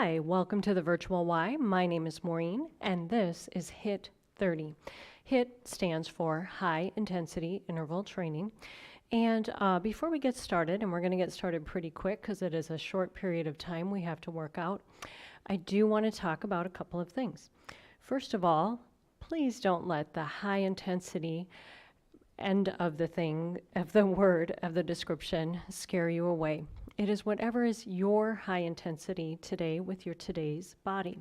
Hi, welcome to the Virtual Y. My name is Maureen, and this is HIIT30. HIIT stands for High Intensity Interval Training. And before we get started, and we're going to get started pretty quick because it is a short period of time we have to work out, I do want to talk about a couple of things. First of all, please don't let the high intensity end of the word of the description scare you away. It is whatever is your high intensity today with your today's body.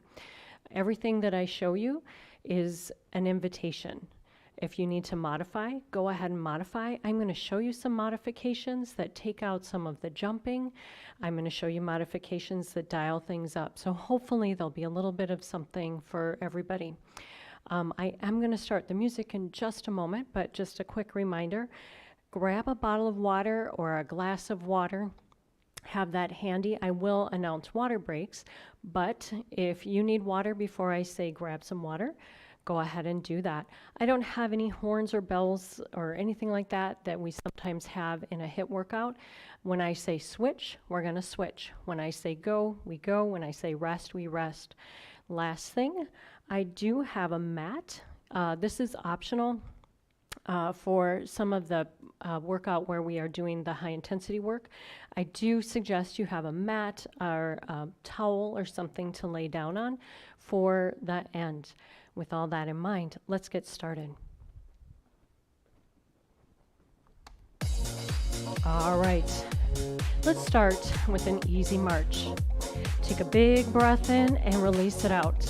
Everything that I show you is an invitation. If you need to modify, go ahead and modify. I'm going to show you some modifications that take out some of the jumping. I'm going to show you modifications that dial things up. So hopefully there'll be a little bit of something for everybody. I am going to start the music in just a moment, but just a quick reminder, grab a bottle of water or a glass of water. Have that handy. I will announce water breaks, but if you need water before I say grab some water, go ahead and do that. I don't have any horns or bells or anything like that we sometimes have in a HIIT workout. When I say switch, we're going to switch. When I say go, we go. When I say rest, we rest. Last thing, I do have a mat. This is optional for some of the workout where we are doing the high intensity work. I do suggest you have a mat or a towel or something to lay down on for the end. With all that in mind, let's get started. All right, let's start with an easy march. Take a big breath in and release it out.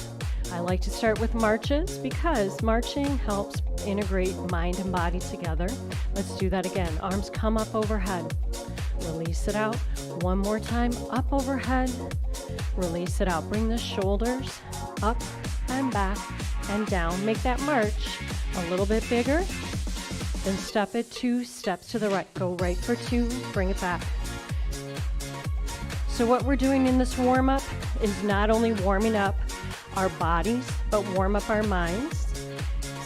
I like to start with marches because marching helps integrate mind and body together. Let's do that again. Arms come up overhead. Release it out. One more time, up overhead. Release it out. Bring the shoulders up and back and down. Make that march a little bit bigger. Then step it 2 steps to the right. Go right for 2, bring it back. So what we're doing in this warm-up is not only warming up our bodies, but warm up our minds.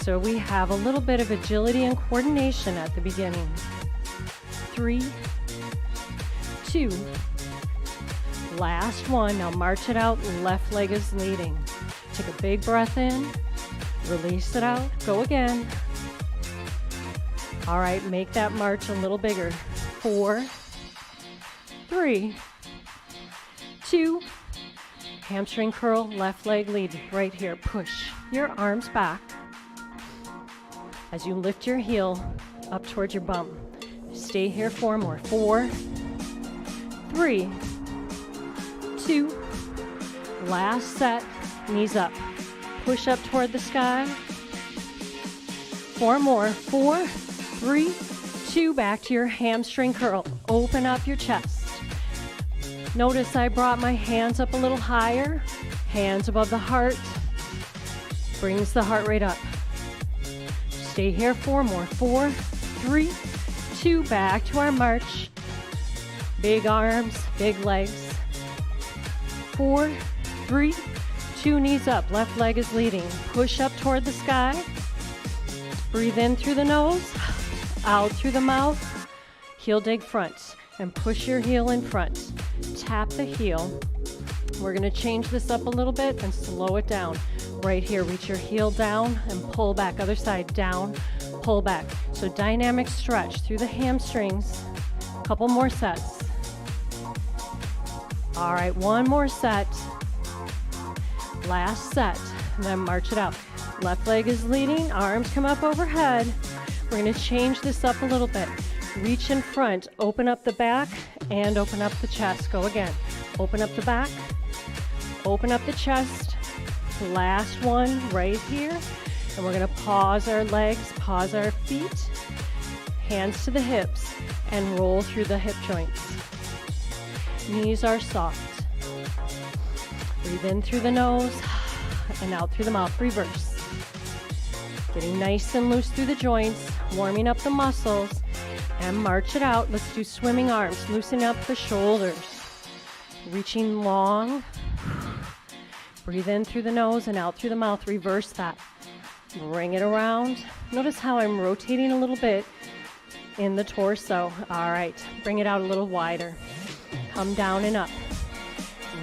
So we have a little bit of agility and coordination at the beginning. 3, 2, last one. Now march it out, left leg is leading. Take a big breath in, release it out, go again. All right, make that march a little bigger. 4, 3, 2, hamstring curl, left leg lead, right here. Push your arms back as you lift your heel up towards your bum. Stay here 4 more. 4, 3, 2, last set, knees up. Push up toward the sky. 4 more. 4, 3, 2, back to your hamstring curl. Open up your chest. Notice I brought my hands up a little higher, hands above the heart, brings the heart rate up. Stay here 4 more. 4, 3, 2, back to our march. Big arms, big legs. 4, 3, 2, knees up, left leg is leading. Push up toward the sky. Breathe in through the nose, out through the mouth. Heel dig front and push your heel in front. Tap the heel. We're going to change this up a little bit and slow it down. Right here, reach your heel down and pull back. Other side, down, pull back. So dynamic stretch through the hamstrings. A couple more sets. All right, one more set. Last set, then march it out. Left leg is leading, arms come up overhead. We're going to change this up a little bit. Reach in front, open up the back, and open up the chest. Go again. Open up the back, open up the chest. Last one right here. And we're going to pause our legs, pause our feet, hands to the hips, and roll through the hip joints. Knees are soft. Breathe in through the nose and out through the mouth. Reverse. Getting nice and loose through the joints, warming up the muscles, and march it out. Let's do swimming arms. Loosen up the shoulders. Reaching long. Breathe in through the nose and out through the mouth. Reverse that. Bring it around. Notice how I'm rotating a little bit in the torso. All right, bring it out a little wider. Come down and up.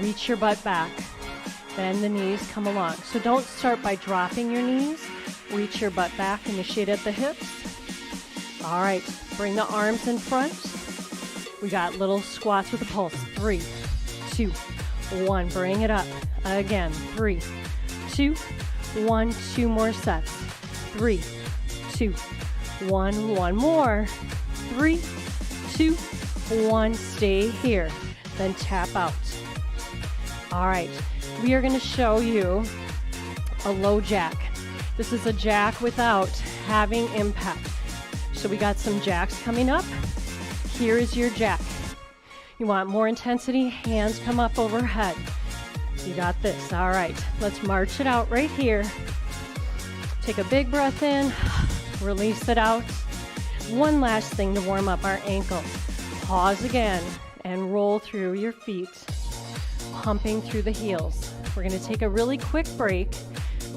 Reach your butt back. Bend the knees, come along. So don't start by dropping your knees. Reach your butt back, initiate at the hips. All right, bring the arms in front. We got little squats with a pulse. 3, 2, 1. Bring it up. Again, 3, 2, 1. 2 more sets. 3, 2, 1. 1 more. 3, 2, 1. Stay here. Then tap out. All right, we are going to show you a low jack. This is a jack without having impact. So we got some jacks coming up. Here is your jack. You want more intensity, hands come up overhead. You got this. All right, let's march it out right here. Take a big breath in, release it out. One last thing to warm up our ankles. Pause again and roll through your feet, pumping through the heels. We're gonna take a really quick break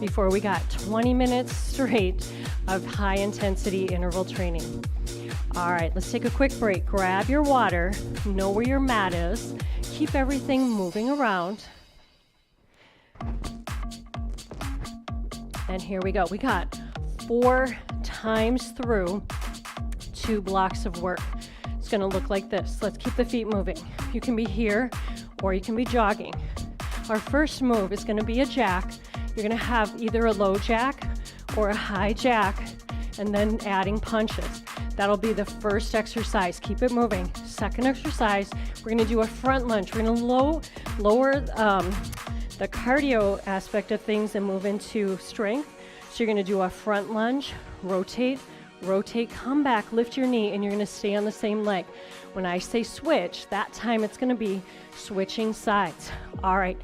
before we got 20 minutes straight of high intensity interval training. All right, let's take a quick break. Grab your water, know where your mat is, keep everything moving around. And here we go. We got 4 times through 2 blocks of work. It's gonna look like this. Let's keep the feet moving. You can be here or you can be jogging. Our first move is gonna be a jack. You're gonna have either a low jack or a high jack, and then adding punches. That'll be the first exercise. Keep it moving. Second exercise, we're gonna do a front lunge. We're gonna lower the cardio aspect of things and move into strength. So you're gonna do a front lunge, rotate, rotate, come back, lift your knee, and you're gonna stay on the same leg. When I say switch, that time it's gonna be switching sides. All right.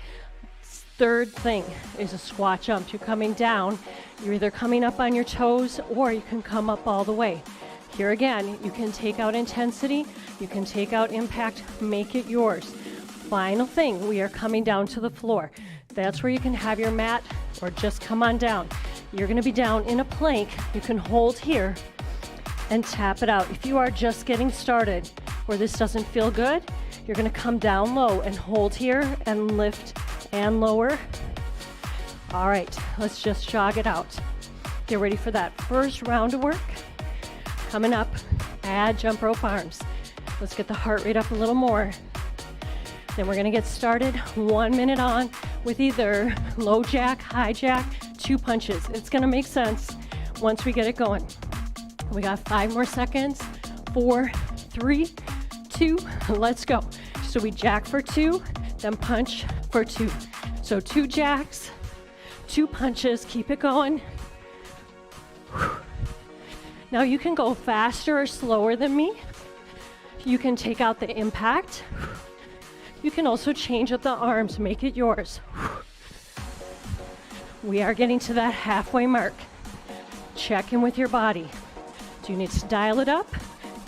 Third thing is a squat jump. You're coming down. You're either coming up on your toes or you can come up all the way. Here again, you can take out intensity, you can take out impact, make it yours. Final thing, we are coming down to the floor. That's where you can have your mat or just come on down. You're gonna be down in a plank. You can hold here and tap it out. If you are just getting started or this doesn't feel good, you're gonna come down low and hold here and lift and lower. All right, let's just jog it out. Get ready for that first round of work. Coming up, add jump rope arms. Let's get the heart rate up a little more. Then we're gonna get started 1 minute on with either low jack, high jack, 2 punches. It's gonna make sense once we get it going. We got 5 more seconds. 4, 3, 2, let's go. So we jack for 2, then punch for 2. So 2 jacks, 2 punches, keep it going. Now you can go faster or slower than me. You can take out the impact. You can also change up the arms, make it yours. We are getting to that halfway mark. Check in with your body. Do you need to dial it up,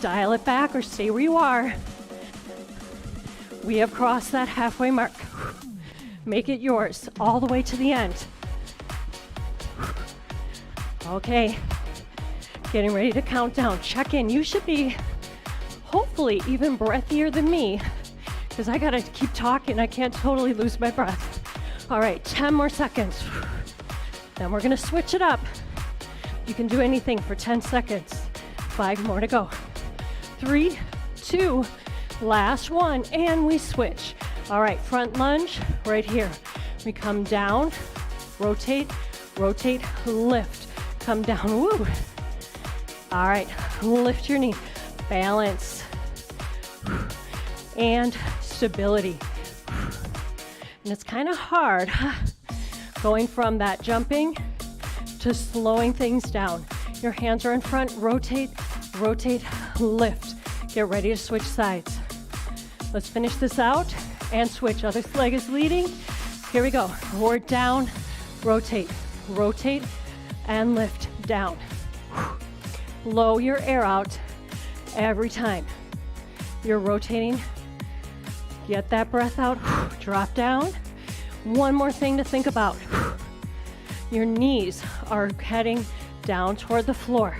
dial it back, or stay where you are? We have crossed that halfway mark. Make it yours all the way to the end. Okay, getting ready to count down. Check in. You should be hopefully even breathier than me because I gotta keep talking. I can't totally lose my breath. All right, 10 more seconds. Then we're gonna switch it up. You can do anything for 10 seconds. 5 more to go. 3, 2, last one, and we switch. All right, front lunge right here. We come down, rotate, rotate, lift. Come down, woo. All right, lift your knee, balance, and stability. And it's kind of hard going from that jumping to slowing things down. Your hands are in front, rotate, rotate, lift. Get ready to switch sides. Let's finish this out and switch. Other leg is leading. Here we go. Forward, down, rotate, rotate, and lift, down. Blow your air out every time. You're rotating. Get that breath out. Drop down. One more thing to think about. Your knees are heading down toward the floor.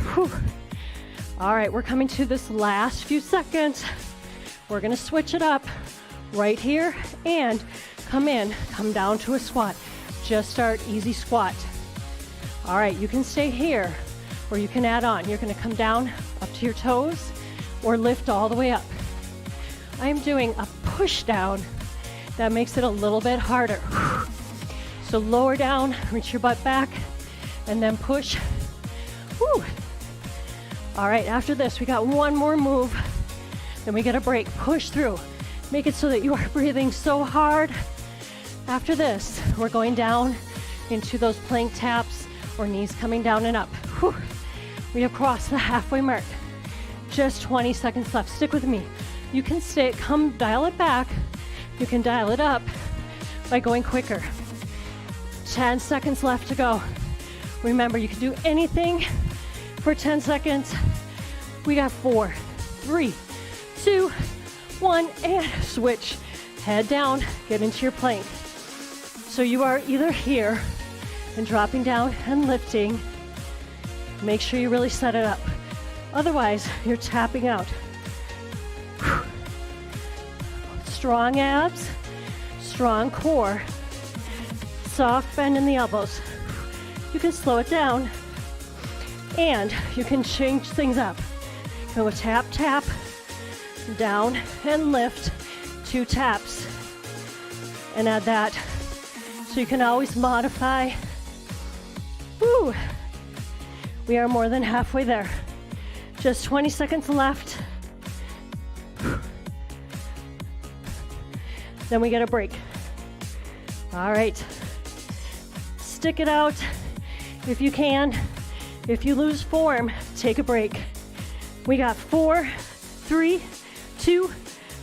All right, we're coming to this last few seconds. We're gonna switch it up right here and come in, come down to a squat. Just start easy squat. All right, you can stay here or you can add on. You're gonna come down up to your toes or lift all the way up. I am doing a push down. That makes it a little bit harder. So lower down, reach your butt back, and then push. Woo. All right, after this, we got one more move. Then we get a break, push through. Make it so that you are breathing so hard. After this, we're going down into those plank taps or knees coming down and up. Whew. We have crossed the halfway mark. Just 20 seconds left. Stick with me. You can stay, come dial it back. You can dial it up by going quicker. 10 seconds left to go. Remember, you can do anything for 10 seconds. We got 4, 3, 2, 1, and switch. Head down, get into your plank. So you are either here and dropping down and lifting. Make sure you really set it up. Otherwise, you're tapping out. Strong abs, strong core, soft bend in the elbows. You can slow it down and you can change things up. Go tap, tap, down and lift, 2 taps, and add that. So you can always modify. Woo! We are more than halfway there. Just 20 seconds left. Then we get a break. All right. Stick it out if you can. If you lose form, take a break. We got 4, 3, 2,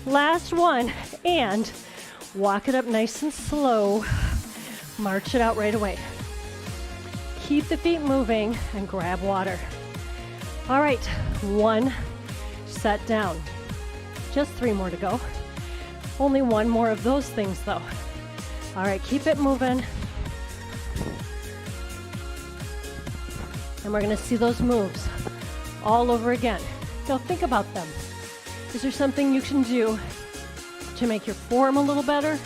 last one, and walk it up nice and slow. March it out right away. Keep the feet moving and grab water. All right, 1 set down. Just 3 more to go. Only 1 more of those things though. All right, keep it moving. And we're gonna see those moves all over again. Now think about them. Is there something you can do to make your form a little better?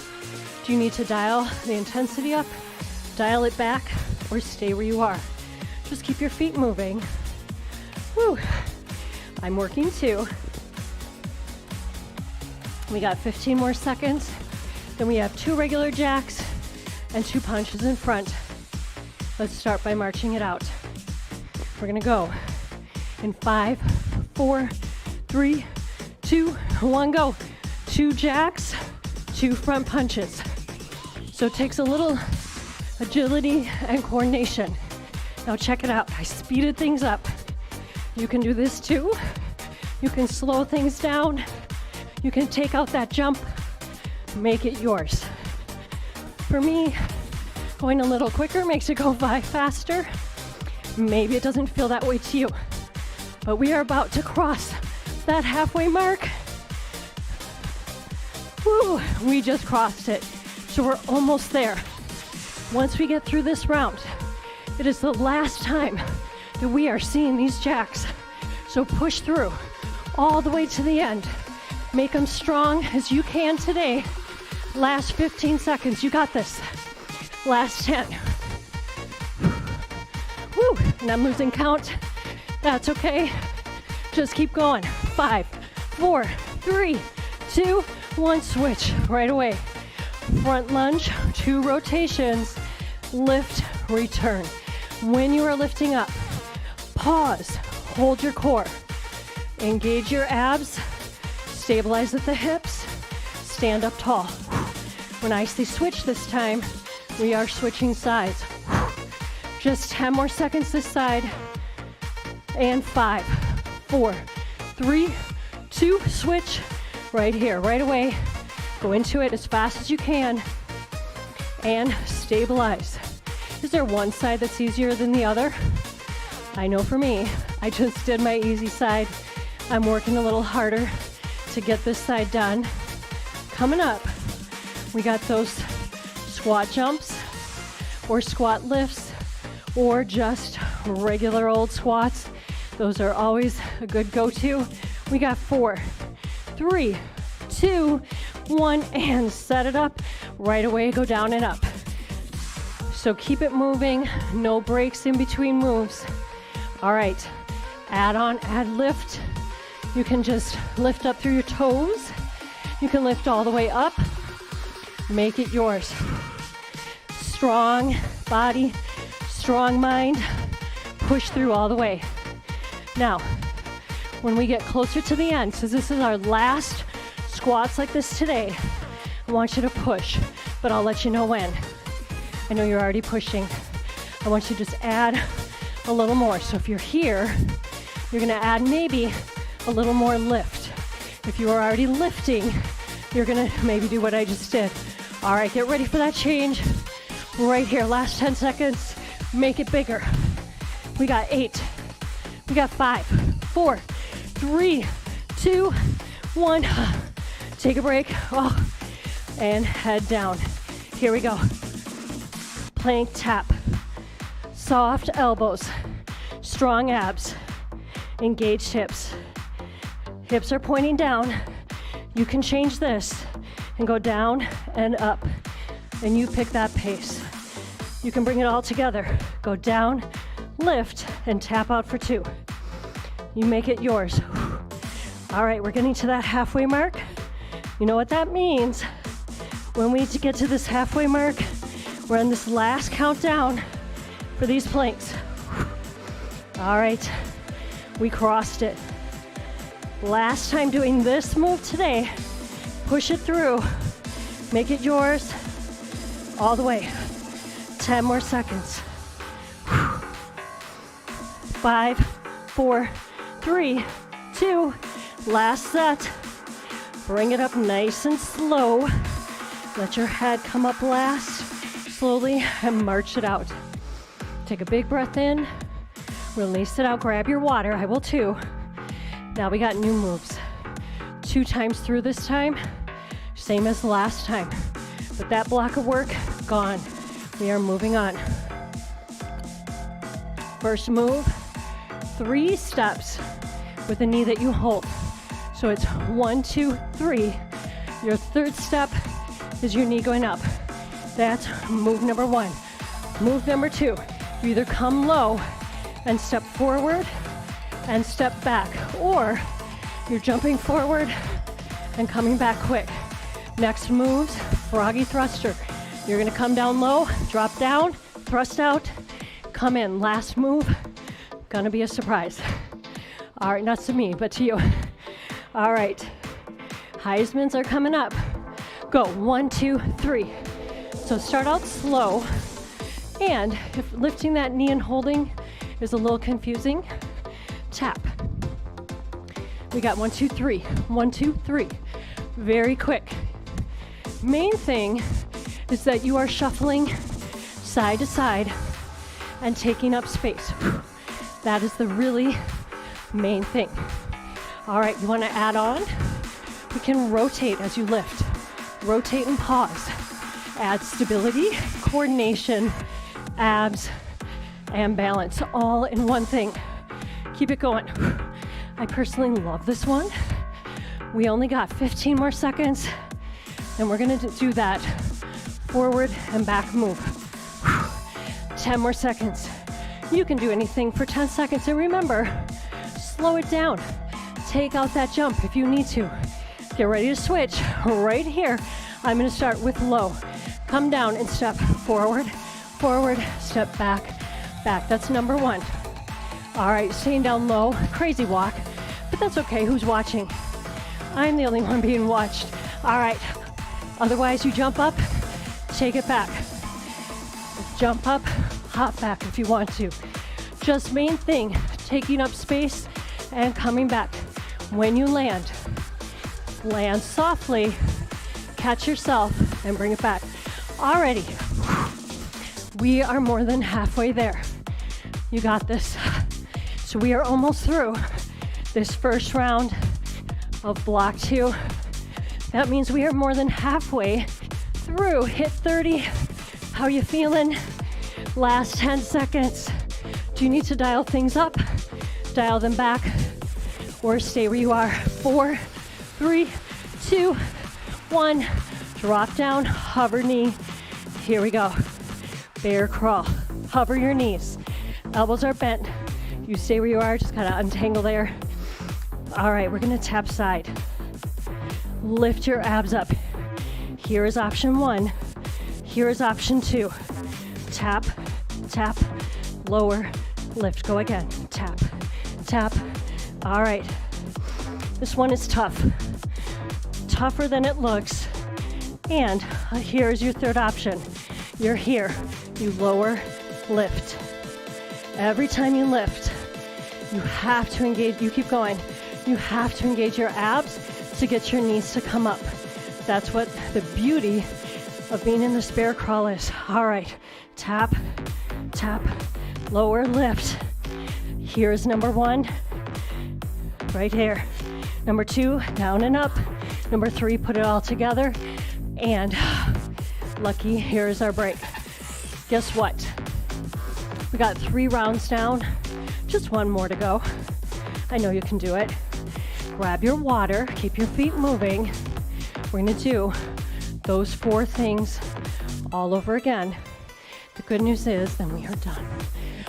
Do you need to dial the intensity up, dial it back, or stay where you are? Just keep your feet moving. Whew. I'm working too. We got 15 more seconds. Then we have 2 regular jacks and 2 punches in front. Let's start by marching it out. We're gonna go in 5, 4, 3, 2, 1, go. 2 jacks, 2 front punches. So it takes a little agility and coordination. Now check it out. I speeded things up. You can do this too. You can slow things down. You can take out that jump, make it yours. For me, going a little quicker makes it go by faster. Maybe it doesn't feel that way to you, but we are about to cross that halfway mark. Woo, we just crossed it. So we're almost there. Once we get through this round, it is the last time that we are seeing these jacks. So push through all the way to the end. Make them strong as you can today. Last 15 seconds, you got this. Last 10. Woo, and I'm losing count. That's okay. Just keep going. 5, 4, 3, 2, 1, switch right away. Front lunge, 2 rotations, lift, return. When you are lifting up, pause, hold your core, engage your abs, stabilize at the hips, stand up tall. When I say switch this time, we are switching sides. Just 10 more seconds this side, and 5, 4, 3, 2, switch right here, right away. Go into it as fast as you can and stabilize. Is there one side that's easier than the other? I know for me, I just did my easy side. I'm working a little harder to get this side done. Coming up, we got those squat jumps or squat lifts or just regular old squats. Those are always a good go-to. We got 4, 3, 2, 1, and set it up. Right away, go down and up. So keep it moving, no breaks in between moves. All right, add on, add lift. You can just lift up through your toes. You can lift all the way up. Make it yours. Strong body, strong mind. Push through all the way. Now, when we get closer to the end, since this is our last squats like this today, I want you to push, but I'll let you know when. I know you're already pushing. I want you to just add a little more. So if you're here, you're gonna add maybe a little more lift. If you are already lifting, you're gonna maybe do what I just did. All right, get ready for that change. Right here, last 10 seconds. Make it bigger. We got 8, we got 5, 4, 3, 2, 1. Take a break, and head down. Here we go. Plank tap, soft elbows, strong abs, engaged hips. Hips are pointing down. You can change this and go down and up, and you pick that pace. You can bring it all together. Go down, lift, and tap out for 2. You make it yours. All right, we're getting to that halfway mark. You know what that means. When we get to this halfway mark, we're on this last countdown for these planks. All right, we crossed it. Last time doing this move today. Push it through, make it yours, all the way. 10 more seconds. 5, 4, 3, 2, last set. Bring it up nice and slow. Let your head come up last, slowly, and march it out. Take a big breath in, release it out, grab your water, I will too. Now we got new moves. 2 times through this time, same as the last time. But that block of work, gone. We are moving on. First move, 3 steps with a knee that you hold. So it's 1, 2, 3. Your third step is your knee going up. That's move number 1. Move number 2, you either come low and step forward and step back, or you're jumping forward and coming back quick. Next moves, froggy thruster. You're gonna come down low, drop down, thrust out, come in. Last move, gonna be a surprise. All right, not to me, but to you. All right, Heisman's are coming up. Go, 1, 2, 3. So start out slow, and if lifting that knee and holding is a little confusing, tap. We got 1, 2, 3, 1, 2, 3. Very quick. Main thing is that you are shuffling side to side and taking up space. That is the really main thing. All right, you want to add on? You can rotate as you lift. Rotate and pause. Add stability, coordination, abs, and balance, all in one thing. Keep it going. I personally love this one. We only got 15 more seconds, and we're gonna do that forward and back move. 10 more seconds. You can do anything for 10 seconds, and remember, slow it down. Take out that jump if you need to. Get ready to switch right here. I'm gonna start with low. Come down and step forward, forward, step back, back. That's number 1. All right, staying down low, crazy walk, but that's okay, who's watching? I'm the only one being watched. All right, otherwise you jump up, take it back. Jump up, hop back if you want to. Just main thing, taking up space and coming back. When you land softly, catch yourself and bring it back. Alrighty, we are more than halfway there. You got this. So we are almost through this first round of block 2. That means we are more than halfway through HIIT30. How you feeling? Last 10 seconds. Do you need to dial things up? Dial them back, or stay where you are. 4, 3, 2, 1. Drop down, hover knee. Here we go. Bear crawl. Hover your knees. Elbows are bent. You stay where you are, just kind of untangle there. All right, we're gonna tap side. Lift your abs up. Here is option 1. Here is option 2. Tap, tap, lower, lift. Go again. Tap, tap. All right. This one is tough. Tougher than it looks. And here's your third option. You're here. You lower, lift. Every time you lift, you have to engage. You keep going. You have to engage your abs to get your knees to come up. That's what the beauty of being in this bear crawl is. All right, tap, tap, lower, lift. Here's number 1, right here. Number 2, down and up. Number 3, put it all together. And lucky, here's our break. Guess what? We got 3 rounds down, just 1 more to go. I know you can do it. Grab your water, keep your feet moving. We're gonna do those 4 things all over again. The good news is then we are done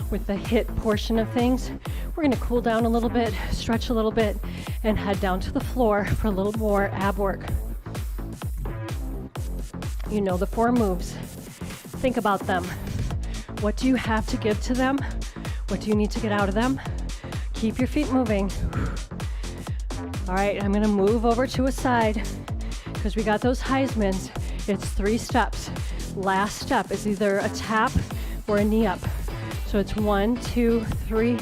with the HIIT portion of things. We're gonna cool down a little bit, stretch a little bit, and head down to the floor for a little more ab work. You know the 4 moves. Think about them. What do you have to give to them? What do you need to get out of them? Keep your feet moving. All right, I'm gonna move over to a side because we got those Heismans. It's 3 steps. Last step is either a tap or a knee up. So it's 1, 2, 3,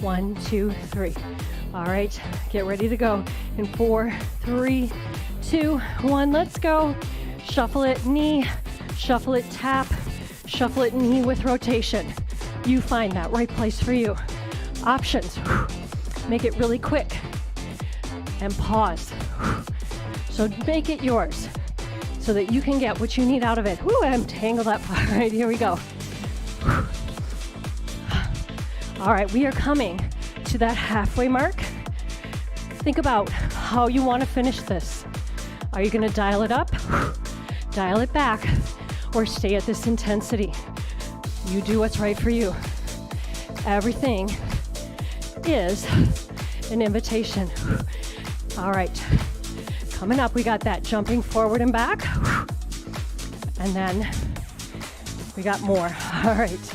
1, 2, 3. All right, get ready to go. In 4, 3, 2, 1, let's go. Shuffle it, knee, shuffle it, tap, shuffle it, knee with rotation. You find that right place for you. Options, make it really quick and pause. So make it yours so that you can get what you need out of it. Woo, I'm tangled up. All right, here we go. All right, we are coming to that halfway mark. Think about how you want to finish this. Are you going to dial it up, dial it back, or stay at this intensity? You do what's right for you. Everything is an invitation. All right, coming up, we got that jumping forward and back, and then we got more. All right,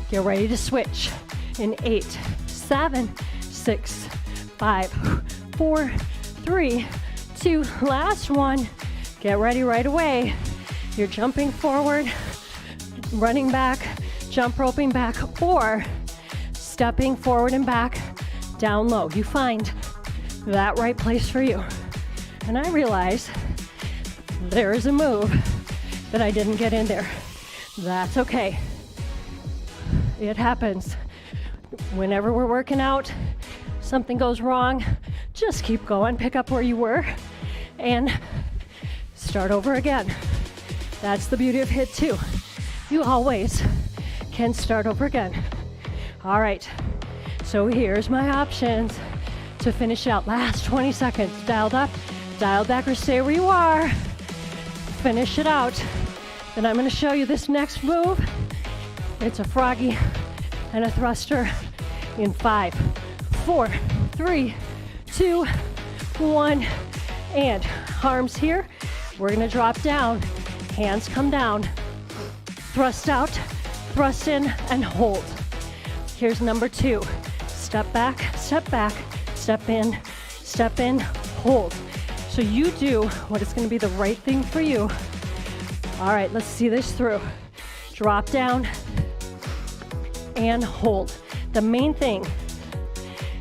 get ready to switch in 8, 7, 6, 5, 4, 3, 2, last one. Get ready right away. You're jumping forward, running back, jump roping back, or stepping forward and back, down low. You find that right place for you. And I realize there is a move that I didn't get in there. That's okay. It happens. Whenever we're working out, something goes wrong, just keep going, pick up where you were, and start over again. That's the beauty of HIIT too. You always can start over again. All right, so here's my options to finish out. Last 20 seconds, dialed up, dialed back, or stay where you are. Finish it out. Then I'm gonna show you this next move. It's a froggy and a thruster in 5, 4, 3, 2, 1, and arms here. We're gonna drop down, hands come down, thrust out, thrust in, and hold. Here's number 2. Step back, step in, hold. So you do what is gonna be the right thing for you. All right, let's see this through. Drop down and hold. The main thing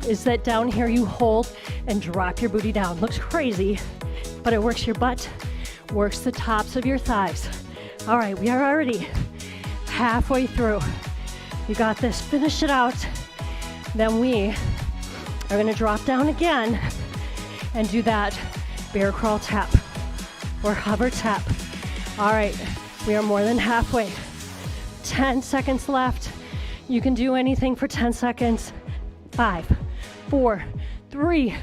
is that down here you hold and drop your booty down. Looks crazy, but it works your butt, works the tops of your thighs. All right, we are already halfway through. You got this, finish it out. Then we are gonna drop down again and do that bear crawl tap or hover tap. All right, we are more than halfway. 10 seconds left. You can do anything for 10 seconds. 5, 4, 3,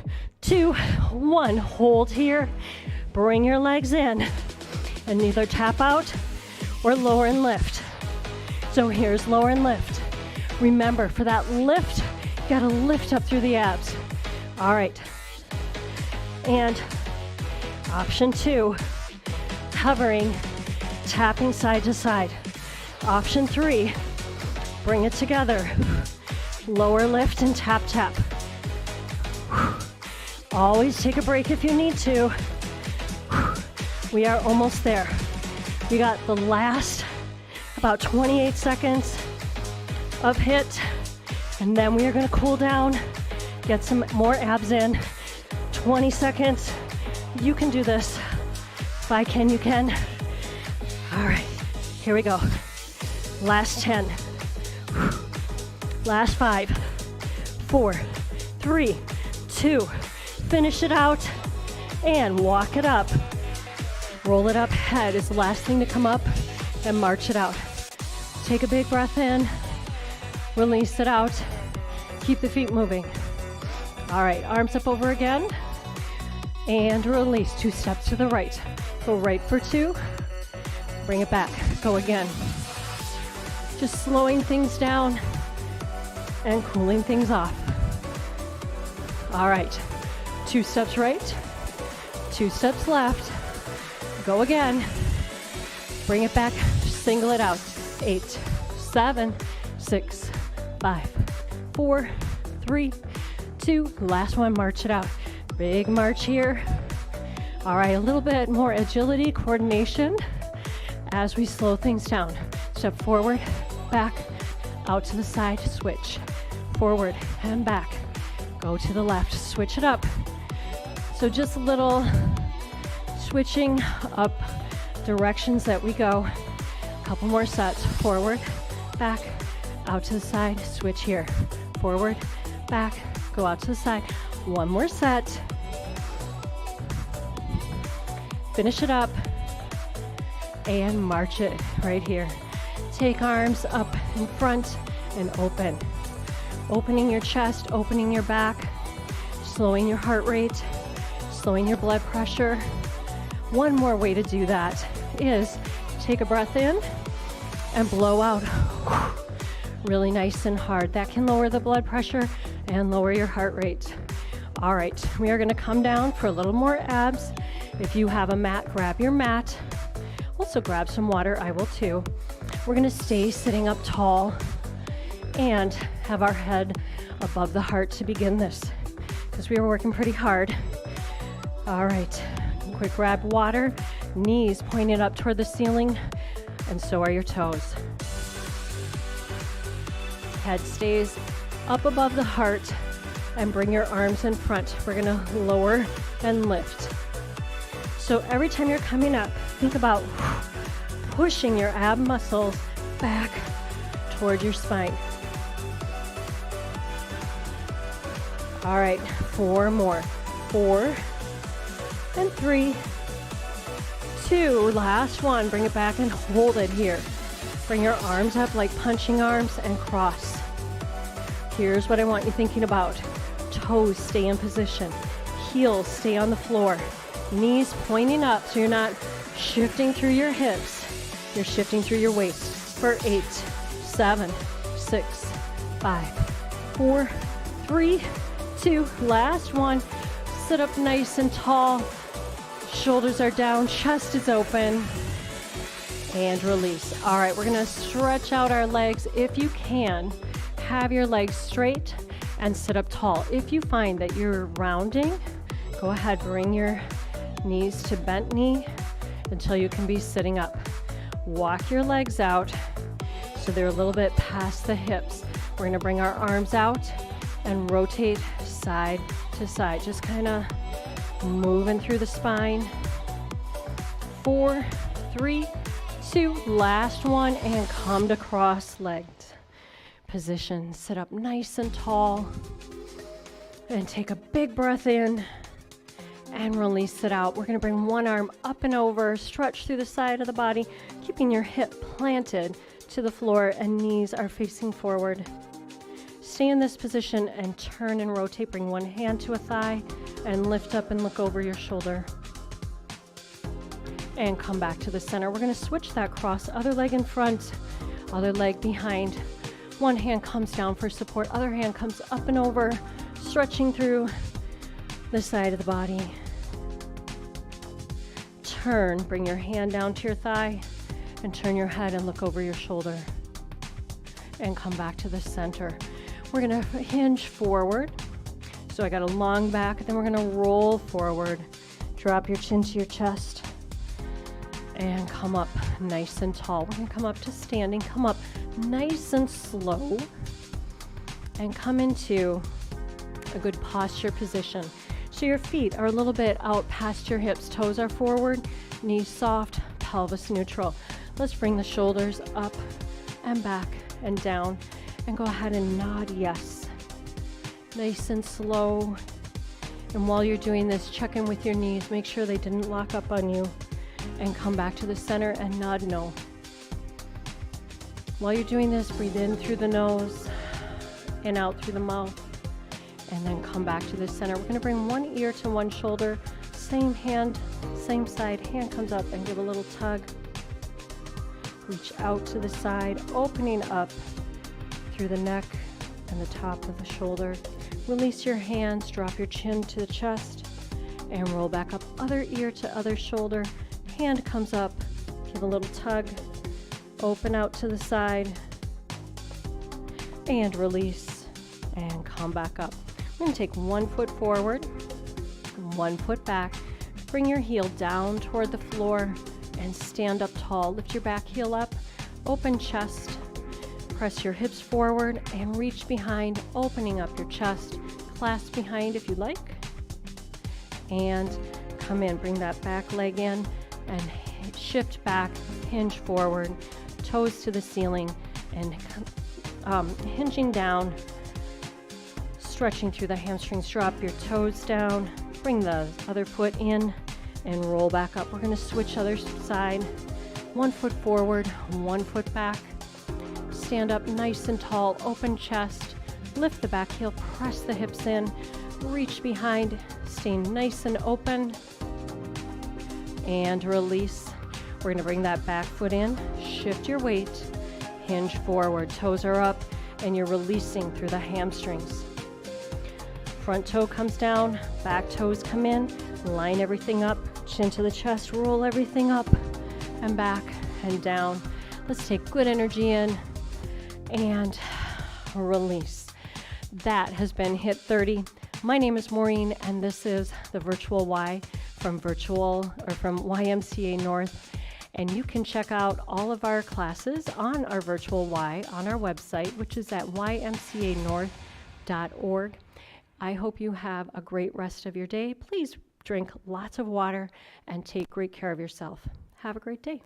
2, 1. Hold here. Bring your legs in and either tap out or lower and lift. So here's lower and lift. Remember, for that lift, you gotta lift up through the abs. All right. And option 2, hovering, tapping side to side. Option 3, bring it together. Lower lift and tap, tap. Always take a break if you need to. We are almost there. We got the last about 28 seconds of HIIT, and then we are gonna cool down, get some more abs in. 20 seconds. You can do this. If I can, you can. All right, here we go. Last 10. Last 5, 4, 3, 2. Finish it out and walk it up. Roll it up. Head is the last thing to come up, and march it out. Take a big breath in. Release it out. Keep the feet moving. All right, arms up over again. And release. 2 steps to the right. Go right for 2. Bring it back. Go again. Just slowing things down and cooling things off. All right. 2 steps right. 2 steps left. Go again. Bring it back. Single it out. 8, 7, 6, 5, 4, 3, 2. Last one. March it out. Big march here. All right, a little bit more agility, coordination as we slow things down. Step forward, back, out to the side, switch. Forward and back. Go to the left, switch it up. So just a little switching up directions that we go. A couple more sets. Forward, back, out to the side, switch here. Forward, back, go out to the side. One more set. Finish it up and march it right here. Take arms up in front and open. Opening your chest, opening your back, slowing your heart rate, slowing your blood pressure. One more way to do that is take a breath in and blow out. Really nice and hard. That can lower the blood pressure and lower your heart rate. All right, we are gonna come down for a little more abs. If you have a mat, grab your mat. Also grab some water, I will too. We're gonna stay sitting up tall and have our head above the heart to begin this, because we are working pretty hard. All right, quick grab water, knees pointed up toward the ceiling, and so are your toes. Head stays up above the heart, and bring your arms in front. We're gonna lower and lift. So every time you're coming up, think about pushing your ab muscles back toward your spine. All right, 4 more. 4 and 3, 2, last one. Bring it back and hold it here. Bring your arms up like punching arms and cross. Here's what I want you thinking about. Toes stay in position. Heels stay on the floor. Knees pointing up so you're not shifting through your hips. You're shifting through your waist. For 8, 7, 6, 5, 4, 3, 2. Last one. Sit up nice and tall. Shoulders are down. Chest is open. And release. All right, we're going to stretch out our legs. If you can, have your legs straight and sit up tall. If you find that you're rounding, go ahead, bring your knees to bent knee until you can be sitting up. Walk your legs out so they're a little bit past the hips. We're gonna bring our arms out and rotate side to side, just kind of moving through the spine. 4, 3, 2, last one, and come to cross-legged position. Sit up nice and tall and take a big breath in and release it out. We're going to bring one arm up and over, stretch through the side of the body, keeping your hip planted to the floor and knees are facing forward. stay in this position and turn and rotate. Bring one hand to a thigh and lift up and look over your shoulder. And come back to the center. We're going to switch that cross. Other leg in front, other leg behind. One hand comes down for support, other hand comes up and over, stretching through the side of the body. Turn, bring your hand down to your thigh and turn your head and look over your shoulder. And come back to the center. We're gonna hinge forward. So I got a long back, then we're gonna roll forward. Drop your chin to your chest and come up nice and tall. We're gonna come up to standing, come up nice and slow and come into a good posture position. So your feet are a little bit out past your hips, toes are forward, knees soft, pelvis neutral. Let's bring the shoulders up and back and down and go ahead and nod yes. Nice and slow. And while you're doing this, check in with your knees, make sure they didn't lock up on you, and come back to the center and nod no. While you're doing this, breathe in through the nose and out through the mouth, and then come back to the center. We're going to bring one ear to one shoulder, same hand, same side. Hand comes up and give a little tug. Reach out to the side, opening up through the neck and the top of the shoulder. Release your hands, drop your chin to the chest, and roll back up. Other ear to other shoulder. Hand comes up, give a little tug, open out to the side, and release, and come back up. We're going to take 1 foot forward, 1 foot back. Bring your heel down toward the floor and stand up tall. Lift your back heel up, open chest, press your hips forward and reach behind, opening up your chest. Clasp behind if you like, and come in. Bring that back leg in and shift back, hinge forward, toes to the ceiling, and hinging down, stretching through the hamstrings. Drop your toes down, bring the other foot in, and roll back up. We're going to switch other side. 1 foot forward, 1 foot back. Stand up nice and tall, open chest, lift the back heel, press the hips in, reach behind, stay nice and open, and release. We're going to bring that back foot in, shift your weight, hinge forward, toes are up, and you're releasing through the hamstrings. Front toe comes down, back toes come in, line everything up, chin to the chest, roll everything up and back and down. Let's take good energy in and release. That has been HIIT 30. My name is Maureen, and this is the Virtual Y from YMCA North. And you can check out all of our classes on our Virtual Y on our website, which is at ymcanorth.org. I hope you have a great rest of your day. Please drink lots of water and take great care of yourself. Have a great day.